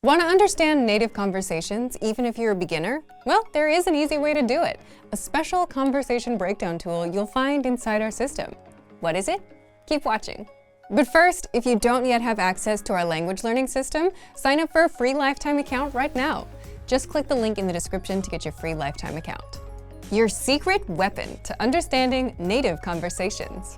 Want to understand native conversations even if you're a beginner? Well, there is an easy way to do it. A special conversation breakdown tool you'll find inside our system. What is it? Keep watching. But first, if you don't yet have access to our language learning system, sign up for a free lifetime account right now. Just click the link in the description to get your free lifetime account. Your secret weapon to understanding native conversations.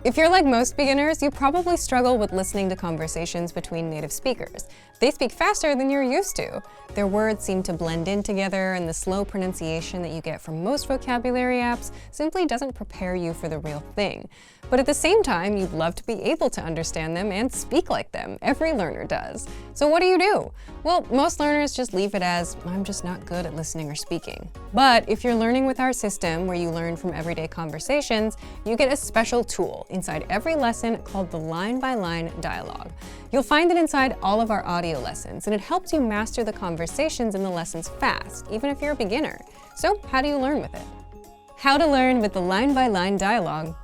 If you're like most beginners, you probably struggle with listening to conversations between native speakers. They speak faster than you're used to. Their words seem to blend in together, and the slow pronunciation that you get from most vocabulary apps simply doesn't prepare you for the real thing. But at the same time, you'd love to be able to understand them and speak like them. Every learner does. So what do? Well, most learners just leave it as, I'm just not good at listening or speaking. But if you're learning with our system, where you learn from everyday conversations, you get a special tool inside every lesson called the line-by-line dialogue. You'll find it inside all of our audio lessons, and it helps you master the conversations in the lessons fast, even if you're a beginner. So how do you learn with it? How to learn with the line-by-line dialogue.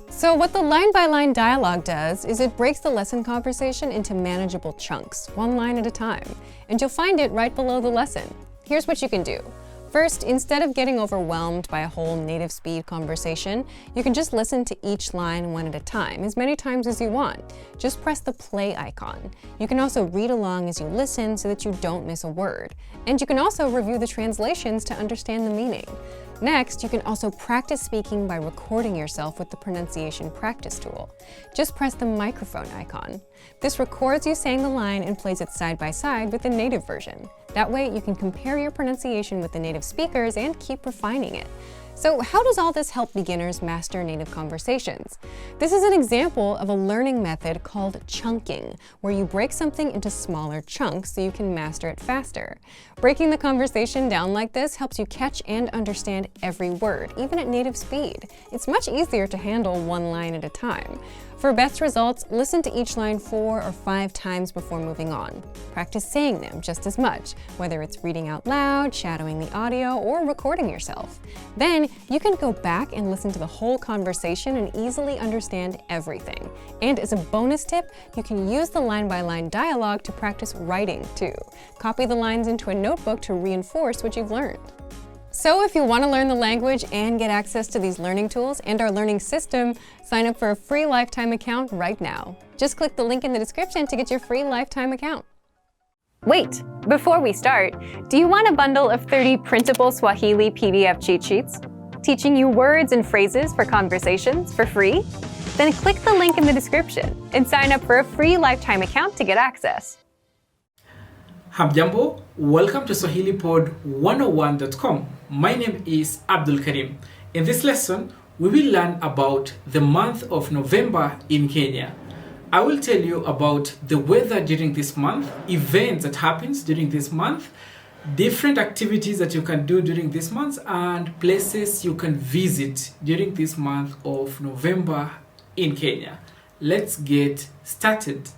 So what the line-by-line dialogue does is it breaks the lesson conversation into manageable chunks, one line at a time, and you'll find it right below the lesson. Here's what you can do. First, instead of getting overwhelmed by a whole native speed conversation, you can just listen to each line one at a time, as many times as you want. Just press the play icon. You can also read along as you listen so that you don't miss a word. And you can also review the translations to understand the meaning. Next, you can also practice speaking by recording yourself with the pronunciation practice tool. Just press the microphone icon. This records you saying the line and plays it side by side with the native version. That way, you can compare your pronunciation with the native speakers and keep refining it. So how does all this help beginners master native conversations? This is an example of a learning method called chunking, where you break something into smaller chunks so you can master it faster. Breaking the conversation down like this helps you catch and understand every word, even at native speed. It's much easier to handle one line at a time. For best results, listen to each line 4 or 5 times before moving on. Practice saying them just as much, whether it's reading out loud, shadowing the audio, or recording yourself. Then, you can go back and listen to the whole conversation and easily understand everything. And as a bonus tip, you can use the line-by-line dialogue to practice writing too. Copy the lines into a notebook to reinforce what you've learned. So if you want to learn the language and get access to these learning tools and our learning system, sign up for a free lifetime account right now. Just click the link in the description to get your free lifetime account. Wait, before we start, do you want a bundle of 30 printable Swahili PDF cheat sheets, teaching you words and phrases for conversations for free? Then click the link in the description and sign up for a free lifetime account to get access. Hamjambo, welcome to SwahiliPod101.com. My name is Abdul Karim. In this lesson, we will learn about the month of November in Kenya. I will tell you about the weather during this month, events that happens during this month, different activities that you can do during this month, and places you can visit during this month of November in Kenya. Let's get started.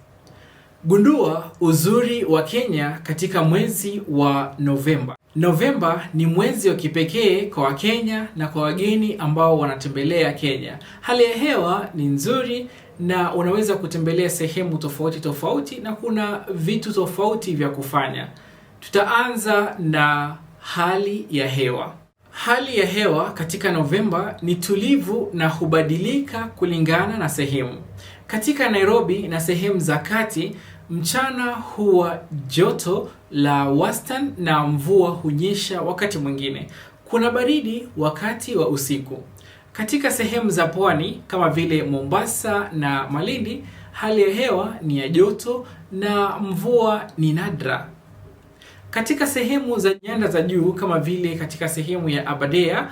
Gundua uzuri wa Kenya katika mwezi wa Novemba. Novemba ni mwezi wa kipekee kwa Wakenya na kwa wageni ambao wanatembelea Kenya. Hali ya hewa ni nzuri na unaweza kutembelea sehemu tofauti tofauti na kuna vitu tofauti vya kufanya. Tutaanza na hali ya hewa. Hali ya hewa katika Novemba ni tulivu na hubadilika kulingana na sehemu. Katika Nairobi na sehemu za kati, mchana huwa joto la wastani na mvua hunyesha wakati mwingine. Kuna baridi wakati wa usiku. Katika sehemu za pwani kama vile Mombasa na Malindi, hali ya hewa ni ya joto na mvua ni nadra. Katika sehemu za nyanda za juu kama vile katika sehemu ya Aberdare,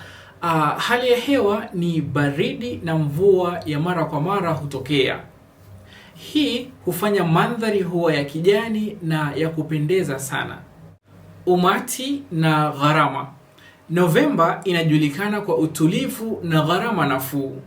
hali ya hewa ni baridi na mvua ya mara kwa mara hutokea. Hii hufanya mandhari huwa ya kijani na ya kupendeza sana. Umati na gharama. Novemba inajulikana kwa utulivu na gharama nafuu.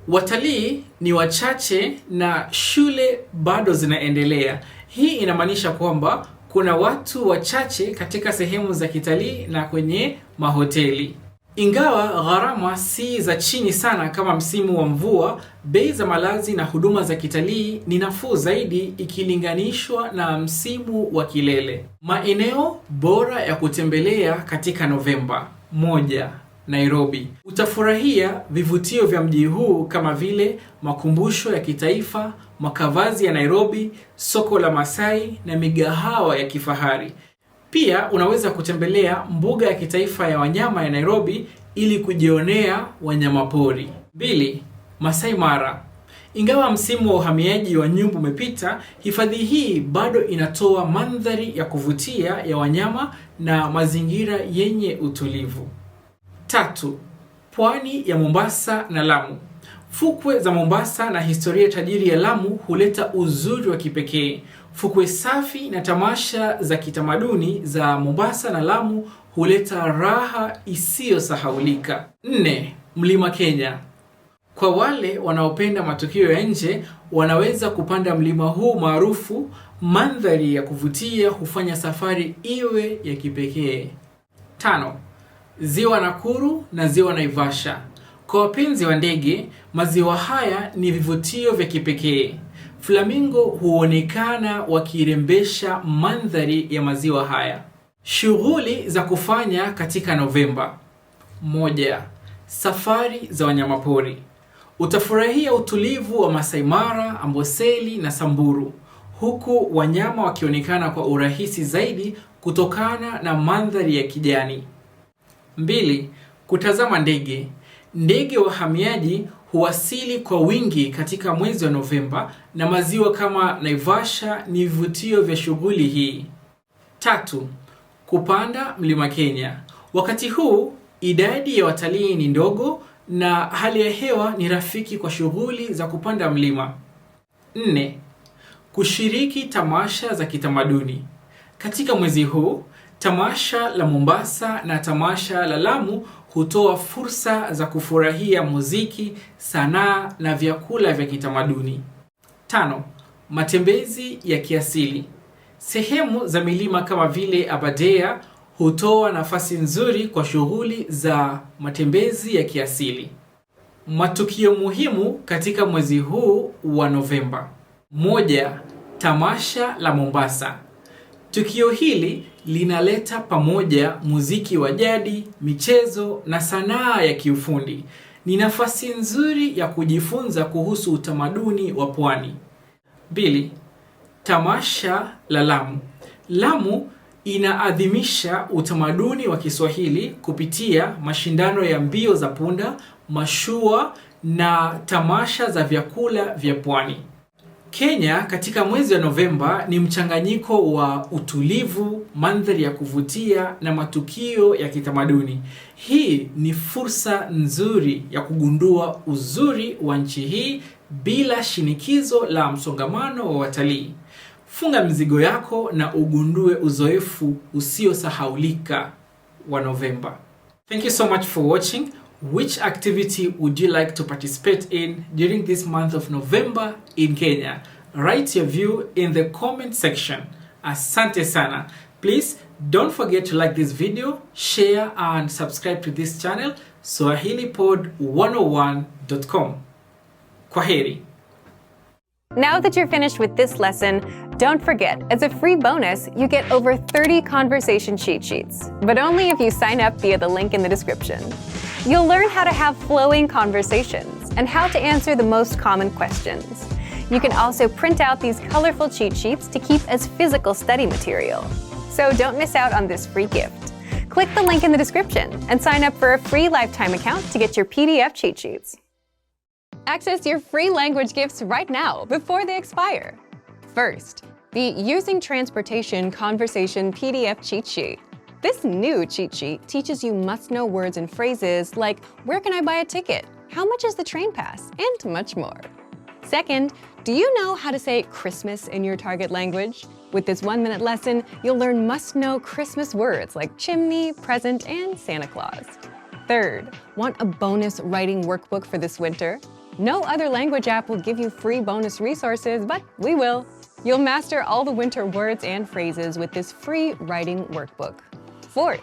Watalii ni wachache na shule bado zinaendelea. Hii inamaanisha kwamba kuna watu wachache katika sehemu za kitalii na kwenye mahoteli. Ingawa gharama si za chini sana kama msimu wa mvua, bei za malazi na huduma za kitalii ni nafuu zaidi ikilinganishwa na msimu wa kilele. Maeneo bora ya kutembelea katika Novemba. 1. Nairobi. Utafurahia vivutio vya mji huu kama vile makumbusho ya kitaifa, makavazi ya Nairobi, soko la Masai na migahawa ya kifahari. Pia unaweza kutembelea mbuga ya kitaifa ya wanyama ya Nairobi ili kujionea wanyamapori. 2. Masai Mara. Ingawa msimu wa uhamiaji wa nyumbu umepita, hifadhi hii bado inatoa mandhari ya kuvutia ya wanyama na mazingira yenye utulivu. 3. Pwani ya Mombasa na Lamu. Fukwe za Mombasa na historia tajiri ya Lamu huleta uzuri wa kipekee. Fukwe safi na tamasha za kitamaduni za Mombasa na Lamu huleta raha isiyosahaulika. 4. Mlima Kenya. Kwa wale wanaopenda matukio ya nje, wanaweza kupanda mlima huu maarufu. Mandhari ya kuvutia hufanya safari iwe ya kipekee. 5. Ziwa Nakuru na Ziwa Naivasha. Kwa wapenzi wa ndege, maziwa haya ni vivutio vya kipekee. Flamingo huonekana wakirembesha mandhari ya maziwa haya. Shughuli za kufanya katika Novemba. 1. Safari za wanyamapori. Utafurahia utulivu wa Masai Mara, Amboseli na Samburu, huku wanyama wakionekana kwa urahisi zaidi kutokana na mandhari ya kijani. 2. Kutazama ndege. Ndege wahamiaji huwasili kwa wingi katika mwezi wa Novemba na maziwa kama Naivasha ni vivutio vya shughuli hii. 3. Kupanda Mlima Kenya. Wakati huu idadi ya watalii ni ndogo na hali ya hewa ni rafiki kwa shughuli za kupanda mlima. 4. Kushiriki tamasha za kitamaduni. Katika mwezi huu, tamasha la Mombasa na tamasha la Lamu hutoa fursa za kufurahia muziki, sanaa na vyakula vya kitamaduni. 5. Matembezi ya kiasili. Sehemu za milima kama vile Aberdare hutoa nafasi nzuri kwa shughuli za matembezi ya kiasili. Matukio muhimu katika mwezi huu wa Novemba. 1. Tamasha la Mombasa. Tukio hili linaleta pamoja muziki wa jadi, michezo na sanaa ya kiufundi. Ni nafasi nzuri ya kujifunza kuhusu utamaduni wa pwani. 2. Tamasha la Lamu. Lamu inaadhimisha utamaduni wa Kiswahili kupitia mashindano ya mbio za punda, mashua na tamasha za vyakula vya pwani. Kenya katika mwezi wa Novemba ni mchanganyiko wa utulivu, mandhari ya kuvutia na matukio ya kitamaduni. Hii ni fursa nzuri ya kugundua uzuri wa nchi hii bila shinikizo la msongamano wa watalii. Funga mizigo yako na ugundue uzoefu usiosahaulika wa Novemba. Thank you so much for watching. Which activity would you like to participate in during this month of November in Kenya? Write your view in the comment section. Asante sana. Please don't forget to like this video, share and subscribe to this channel, swahilipod101.com. Kwaheri. Now that you're finished with this lesson, don't forget, as a free bonus, you get over 30 conversation cheat sheets, but only if you sign up via the link in the description. You'll learn how to have flowing conversations and how to answer the most common questions. You can also print out these colorful cheat sheets to keep as physical study material. So don't miss out on this free gift. Click the link in the description and sign up for a free lifetime account to get your PDF cheat sheets. Access your free language gifts right now before they expire. First, the Using Transportation Conversation PDF cheat sheet. This new cheat sheet teaches you must-know words and phrases like, where can I buy a ticket? How much is the train pass? And much more. Second, do you know how to say Christmas in your target language? With this 1-minute lesson, you'll learn must-know Christmas words like chimney, present, and Santa Claus. Third, want a bonus writing workbook for this winter? No other language app will give you free bonus resources, but we will. You'll master all the winter words and phrases with this free writing workbook. Fourth,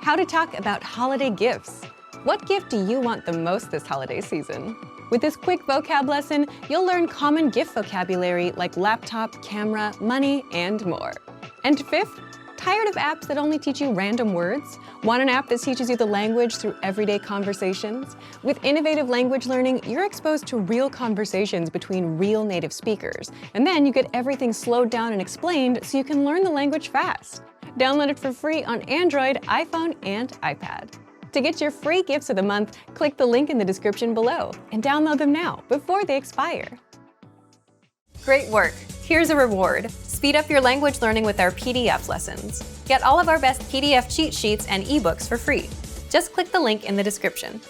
how to talk about holiday gifts. What gift do you want the most this holiday season? With this quick vocab lesson, you'll learn common gift vocabulary like laptop, camera, money, and more. And fifth, tired of apps that only teach you random words? Want an app that teaches you the language through everyday conversations? With innovative language learning, you're exposed to real conversations between real native speakers. And then you get everything slowed down and explained so you can learn the language fast. Download it for free on Android, iPhone, and iPad. To get your free gifts of the month, click the link in the description below and download them now before they expire. Great work! Here's a reward. Speed up your language learning with our PDF lessons. Get all of our best PDF cheat sheets and ebooks for free. Just click the link in the description.